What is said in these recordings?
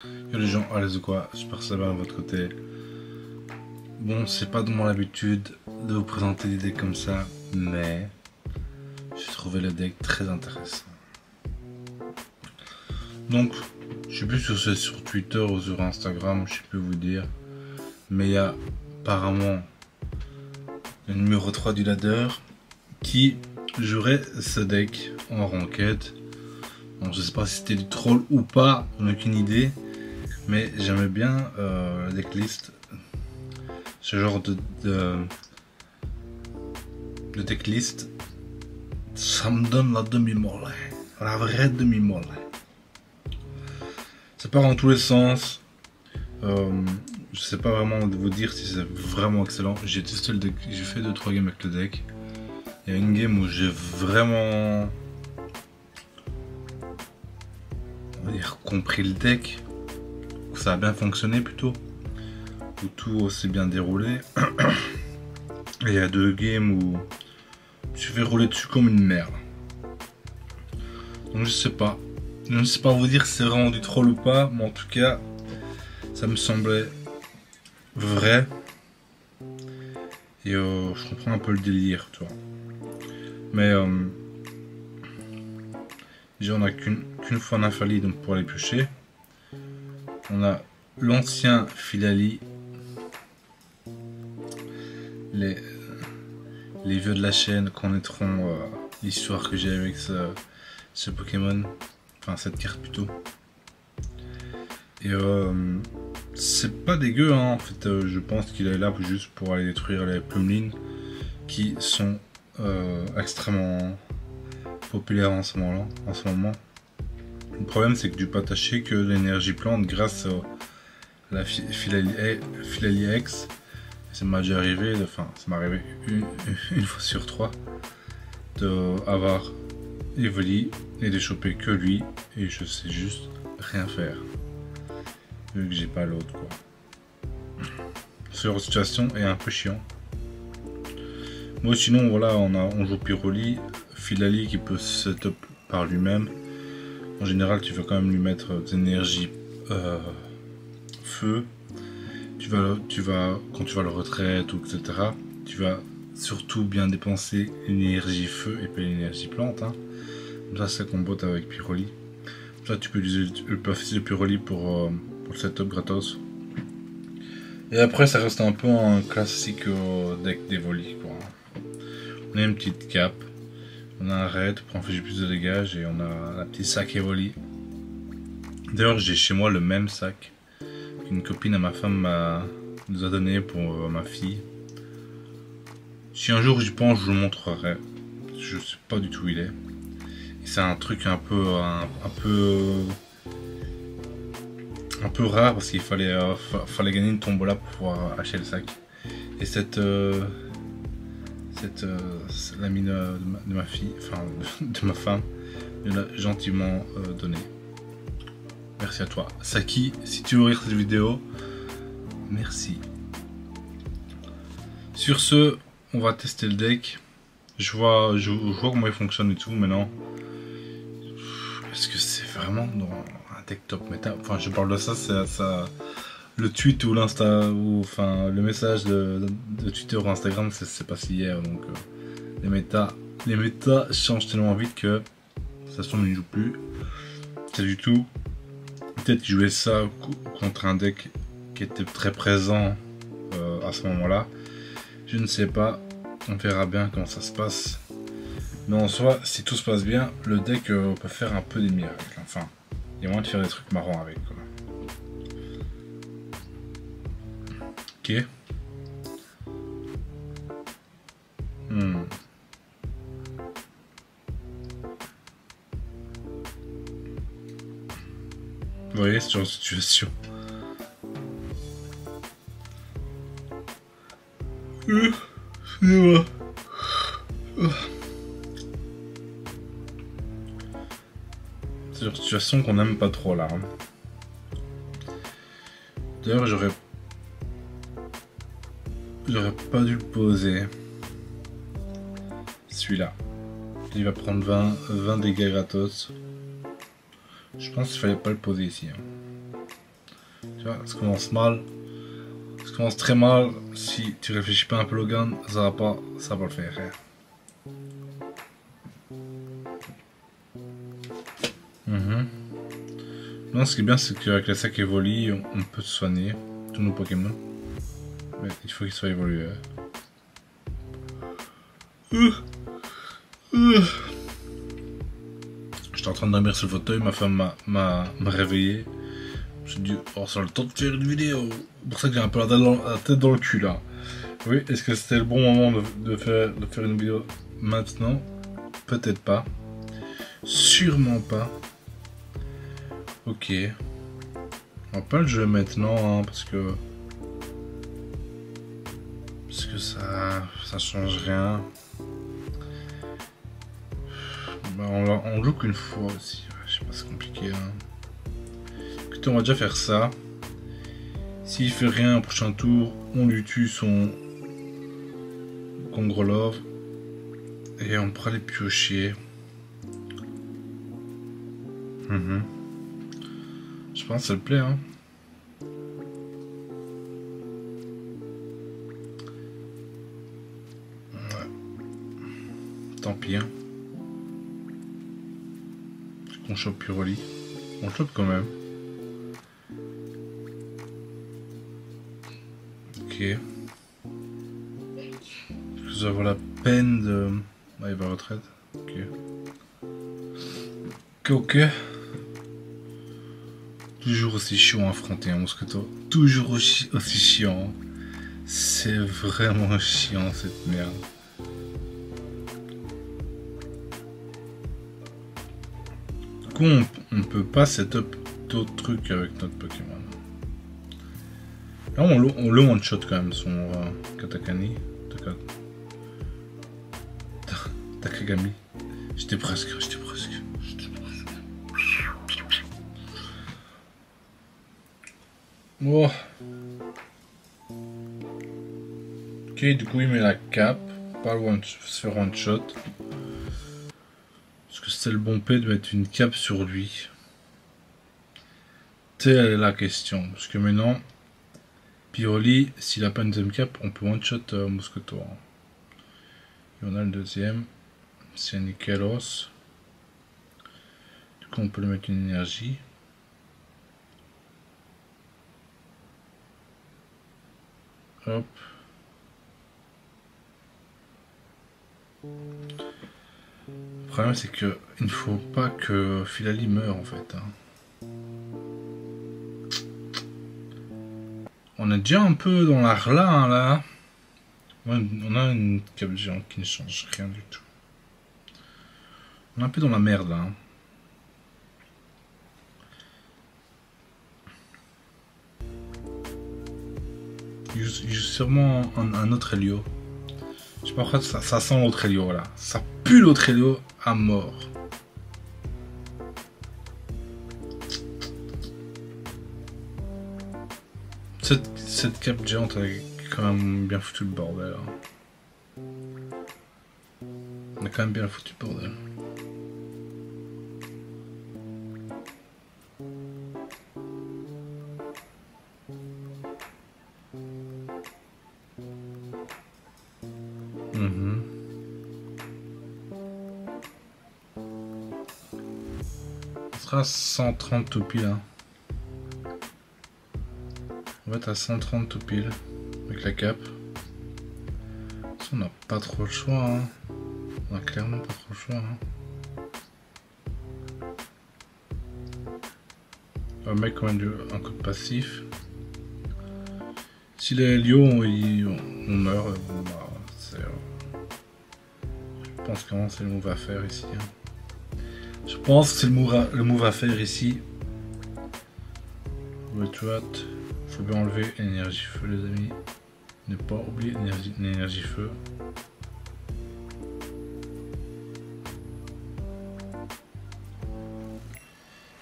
Yo les gens, allez ou quoi, j'espère que ça va de votre côté. Bon, c'est pas de mon habitude de vous présenter des decks comme ça, mais j'ai trouvé le deck très intéressant. Donc, je sais plus si c'est sur Twitter ou sur Instagram, je sais plus vous dire, mais il y a apparemment le numéro 3 du ladder qui jouerait ce deck en ranked. Bon, je sais pas si c'était du troll ou pas, j'en ai aucune idée. Mais j'aimais bien la decklist, ce genre de decklist, ça me donne la demi-molle, la vraie demi-molle. Ça part dans tous les sens, je sais pas vraiment vous dire si c'est vraiment excellent. J'ai testé le deck, j'ai fait 2-3 games avec le deck. Il y a une game où j'ai vraiment, on va dire, compris le deck. Ça a bien fonctionné plutôt, où tout s'est bien déroulé. Et il y a 2 games où je suis fait rouler dessus comme une merde. Donc je sais pas vous dire si c'est vraiment du troll ou pas, mais en tout cas ça me semblait vrai. Et je comprends un peu le délire, tu vois. Mais déjà on a qu'une fois d'infali donc pour aller piocher. On a l'ancien Filali, les vieux de la chaîne connaîtront l'histoire que j'ai avec ce Pokémon, enfin cette carte plutôt. Et c'est pas dégueu hein, en fait, je pense qu'il est là juste pour aller détruire les Plumlin qui sont extrêmement populaires en ce moment. Le problème c'est que tu peux attacher que l'énergie plante grâce à la Filali X. Ça m'est déjà arrivé, enfin ça m'est arrivé une fois sur 3 d'avoir Evoli et de choper que lui et je sais juste rien faire vu que j'ai pas l'autre quoi. Ce genre de situation est un peu chiant. Moi sinon voilà on joue Pyroli, Filali qui peut setup par lui-même. En général tu vas quand même lui mettre des énergies feu. Tu vas, quand tu vas le retrait, etc., tu vas surtout bien dépenser l'énergie feu et pas l'énergie plante. Hein. Ça, c'est combo avec Pyroli. Ça, tu peux utiliser le puff de Pyroli pour le setup gratos. Et après, ça reste un peu un classique deck d'Evoli. On a une petite cape, on a un raid pour en faire plus de dégâts et on a la petite sac Evoli. D'ailleurs, j'ai chez moi le même sac qu'une copine à ma femme nous a donné pour ma fille. Si un jour j'y pense, je vous le montrerai. Je sais pas du tout où il est. C'est un truc un peu rare parce qu'il fallait gagner une tombola pour pouvoir acheter le sac. Et l'amie de ma fille, enfin de ma femme, me l'a gentiment donné. Merci à toi. Saki, si tu veux regarder cette vidéo, merci. Sur ce, on va tester le deck. Je vois comment il fonctionne et tout maintenant. Est-ce que c'est vraiment un deck top méta? Enfin, je parle de ça, c'est le tweet ou l'insta, ou enfin le message de Twitter ou Instagram, c'est passé hier. Donc les méta changent tellement vite que ça se ne joue plus. C'est du tout. Peut-être qu'il jouait ça contre un deck qui était très présent à ce moment-là. Je ne sais pas, on verra bien comment ça se passe. Mais en soi, si tout se passe bien, le deck peut faire un peu des miracles. Enfin, il y a moyen de faire des trucs marrants avec. Quoi. Ok. Vous voyez ce genre de situation. Excusez-moi. C'est une situation qu'on n'aime pas trop là. Hein. D'ailleurs, j'aurais pas dû le poser. Celui-là. Il va prendre 20 dégâts gratos. Je pense qu'il fallait pas le poser ici. Hein. Tu vois, ça commence mal. Ça commence très mal. Si tu réfléchis pas un peu, Logan, ça va pas le faire. Non, ce qui est bien, c'est qu'avec les sacs évolués, on peut se soigner. Tous nos Pokémon. Mais il faut qu'ils soient évolués. J'étais en train de dormir sur le fauteuil, ma femme m'a réveillé. Je me suis dit, oh, c'est le temps de faire une vidéo. C'est pour ça que j'ai un peu la tête dans le cul là. Oui, est-ce que c'était le bon moment de faire une vidéo maintenant? Peut-être pas. Sûrement pas. Ok. On va pas le jouer maintenant, hein, parce que ça change rien. Bah, on joue qu'une fois aussi. Je sais pas, c'est compliqué. Hein. Écoutez, on va déjà faire ça. S'il fait rien au prochain tour, on lui tue son Kongrelov et on pourra les piocher. Je pense que ça le plaît, hein. Ouais. Tant pis, hein. On chope Puroli. On chope quand même. Ok. Est-ce que ça vaut la peine de... Ah, il va à retraite. Ok. Ok. Toujours aussi chiant à affronter un mousqueton. Toujours aussi chiant. C'est vraiment chiant cette merde. Du coup, on peut pas setup d'autres trucs avec notre Pokémon. Là, on le one-shot quand même, son Katakani. Takagami. J'étais presque. Oh. Ok, du coup il met la cape, pas le se faire one shot. Est-ce que c'était le bon P de mettre une cape sur lui? Telle est la question. Parce que maintenant, Puroli, s'il a pas une deuxième cape, on peut one shot Mousqueton. Et on a le deuxième, c'est Nikelos. Du coup on peut lui mettre une énergie. Hop. Le problème c'est que il ne faut pas que Philali meure en fait. Hein. On est déjà un peu dans l'art là, hein, là. On a une cape géante qui ne change rien du tout. On est un peu dans la merde là. Hein. Il joue sûrement un autre Helio. Je sais pas pourquoi ça sent l'autre Helio, voilà. Ça pue l'autre Helio à mort. Cette cape géante a quand même bien foutu le bordel. Hein. On a quand même bien foutu le bordel. On sera à 130 tout pile. Hein. On va être à 130 tout pile avec la cape. On n'a pas trop le choix. Hein. On a clairement pas trop le choix. Hein. On va mettre quand même un coup de passif. Si les lions on meurt, bon, bah, je pense que c'est le move à faire ici. Hein. Je pense que c'est le move à faire ici. Retrat. Faut bien enlever l'énergie feu les amis. Ne pas oublier l'énergie feu.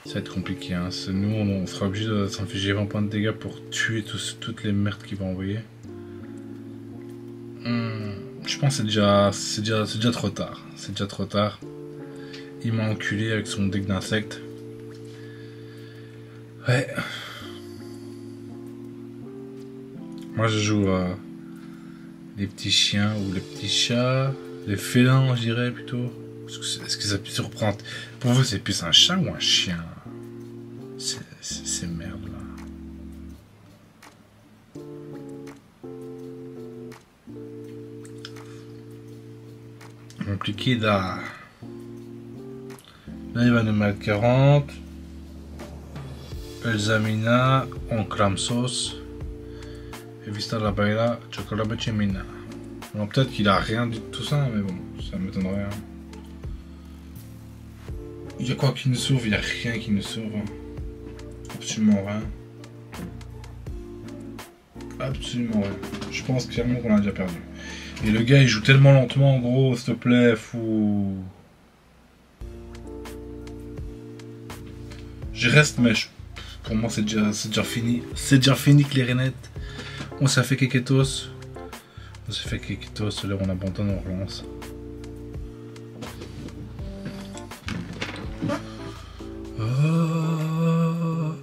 Ça va être compliqué. Hein. Nous on sera obligé de s'infliger 20 points de dégâts pour tuer toutes les merdes qu'il va envoyer. Je pense que c'est déjà trop tard. C'est déjà trop tard. Il m'a enculé avec son deck d'insectes. Ouais. Moi je joue les petits chiens ou les petits chats, les félins je dirais plutôt. Est-ce que ça peut surprendre? Pour vous c'est plus un chat ou un chien? C'est merde là. Compliqué là. Là il va nous mettre 40. Elzamina, Oncle Ramsos. Et Vista la Baila, Chocolat Bachemina. Bon, peut-être qu'il a rien du tout ça, mais bon, ça m'étonnerait. Il y a quoi qui nous sauve? Il n'y a rien qui nous sauve. Absolument rien. Absolument rien. Je pense clairement qu'on a déjà perdu. Et le gars il joue tellement lentement, gros, s'il te plaît, fou. Je reste, mais pour moi c'est déjà fini. C'est déjà fini, clarinette. On s'est fait Keketos. On s'est fait Keketos, là on abandonne, on relance. Oh,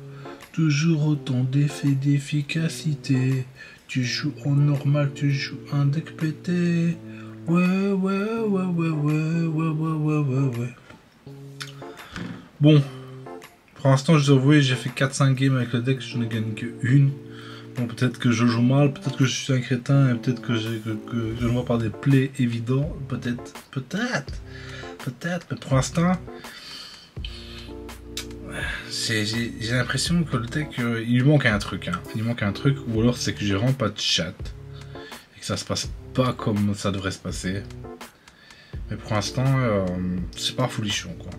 toujours autant d'effets d'efficacité. Tu joues en normal, tu joues un deck pété. Ouais. Bon, pour l'instant, je dois avouer, j'ai fait 4-5 games avec le deck, je n'ai gagné qu'une. Bon, peut-être que je joue mal, peut-être que je suis un crétin, et peut-être que je le vois par des plays évidents. Peut-être. Mais pour l'instant, j'ai l'impression que le deck, il lui manque un truc. Hein. Il lui manque un truc, ou alors c'est que j'ai vraiment pas de chat. Et que ça se passe pas comme ça devrait se passer. Mais pour l'instant, c'est pas folichon, quoi.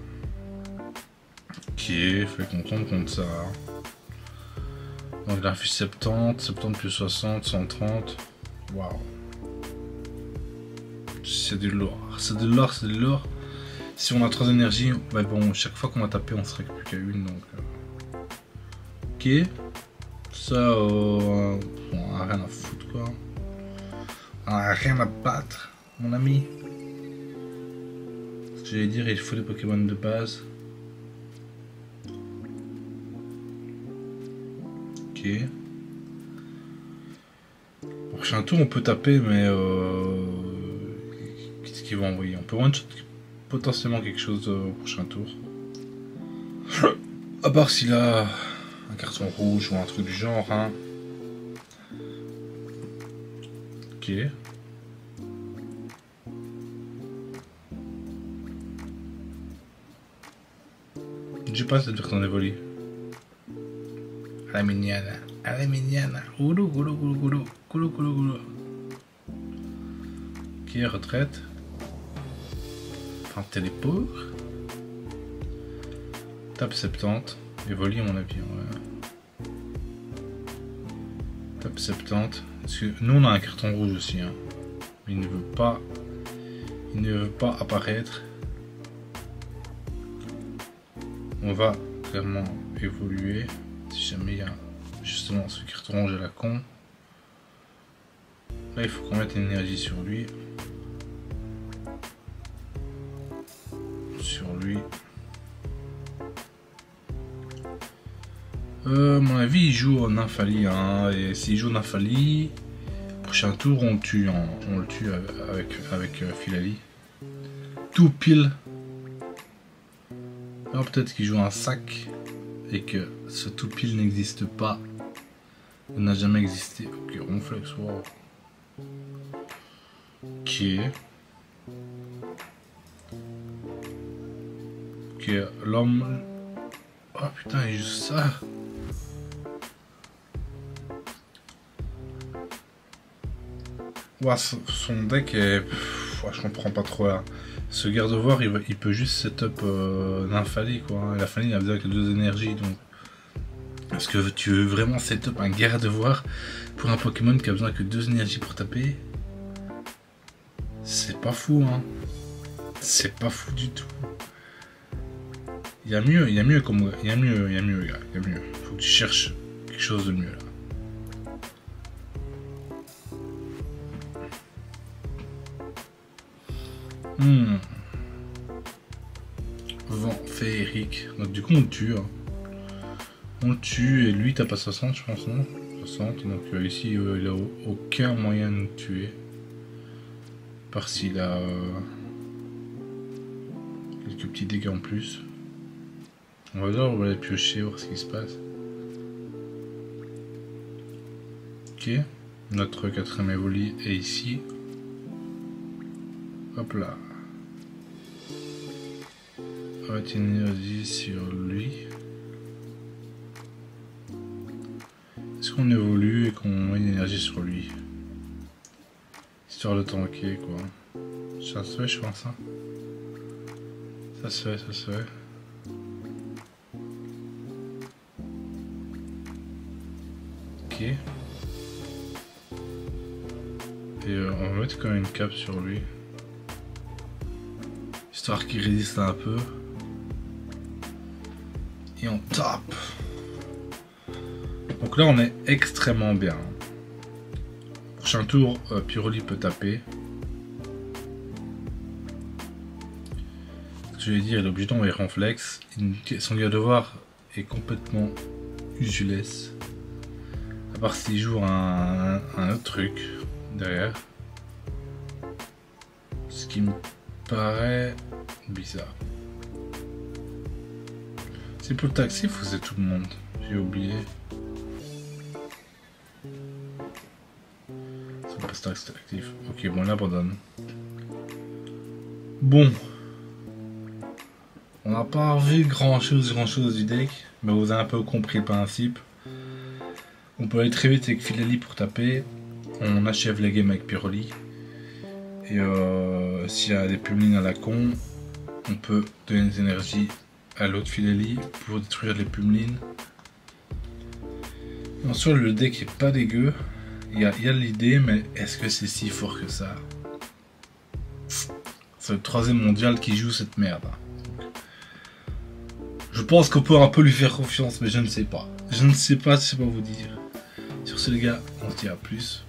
Ok, fait qu'on tombe contre ça. Donc la fiche 70, 70 plus 60, 130. Waouh. C'est du lourd. C'est de l'or. Si on a 3 énergies, bah bon, chaque fois qu'on va taper, on serait plus qu'à une. Donc, ok. Ça, on a rien à foutre, quoi. On a rien à battre, mon ami. Ce que j'allais dire, il faut des Pokémon de base. Ok. Au prochain tour, on peut taper, mais qu'est-ce qu'il va envoyer? On peut one-shot potentiellement quelque chose au prochain tour. À part s'il a un carton rouge ou un truc du genre. Hein. Ok. J'ai pas cette version d'évoluer. A la miniana. Goulou. Ok, retraite. Enfin, téléport. Tape 70. Évolue à mon avis. Ouais. Tape 70. Parce que nous on a un carton rouge aussi. Hein. Mais il ne veut pas apparaître. On va clairement évoluer. Si jamais il y a justement ce carton rouge à la con. Là il faut qu'on mette une énergie sur lui. À mon avis il joue en Nymphali. Hein, et s'il joue en Nymphali, prochain tour on le tue, avec Philali. Tout pile. Alors peut-être qu'il joue un sac. Et que ce tout pile n'existe pas. Il n'a jamais existé. Ok, Ronflex, wow. Ok. Ok, l'homme. Oh putain, il joue ça. Wow, son deck est. Je comprends pas trop là. Ce garde-voir, il peut juste setup Nymphali quoi. La Nymphali il a besoin que 2 énergies donc. Est-ce que tu veux vraiment setup un garde-voir pour un Pokémon qui a besoin que 2 énergies pour taper? C'est pas fou hein. C'est pas fou du tout. Il y a mieux comme. Il y a mieux, gars. Il y a mieux. Faut que tu cherches quelque chose de mieux là. Vent féerique. Donc du coup on le tue. Hein. On le tue et lui t'as pas 60 je pense non? 60. Donc ici, il a aucun moyen de nous tuer. Par s'il a quelques petits dégâts en plus. On va aller piocher, voir ce qui se passe. Ok, notre 4ème évoli est ici. Hop là. On va mettre une énergie sur lui. Est-ce qu'on évolue et qu'on met une énergie sur lui? Histoire de tanker quoi. Ça se fait je pense hein. Ça se fait, ça se fait. Ok. Et on va mettre quand même une cape sur lui. Histoire qu'il résiste un peu. Et on tape. Donc là on est extrêmement bien. Prochain tour, Pyroli peut taper. Ce que je vais dire, il est obligé d'envoyer Renflex. Son garde devoir est complètement useless. À part s'il joue un autre truc derrière. Ce qui me paraît bizarre. C'est pour le taxi ou c'est tout le monde? J'ai oublié. C'est pas taxi actif. Ok, bon, on l'abandonne. Bon. On n'a pas vu grand chose du deck. Mais vous avez un peu compris le principe. On peut aller très vite avec Philali pour taper. On achève la game avec Pyroli. Et s'il y a des Pumlines à la con, on peut donner des énergies à l'autre Philali pour détruire les Pumlines. En soi, le deck est pas dégueu. Il y a l'idée, mais est-ce que c'est si fort que ça? C'est le 3ème mondial qui joue cette merde. Je pense qu'on peut un peu lui faire confiance, mais je ne sais pas. Je ne sais pas vous dire. Sur ce les gars, on se dit à plus.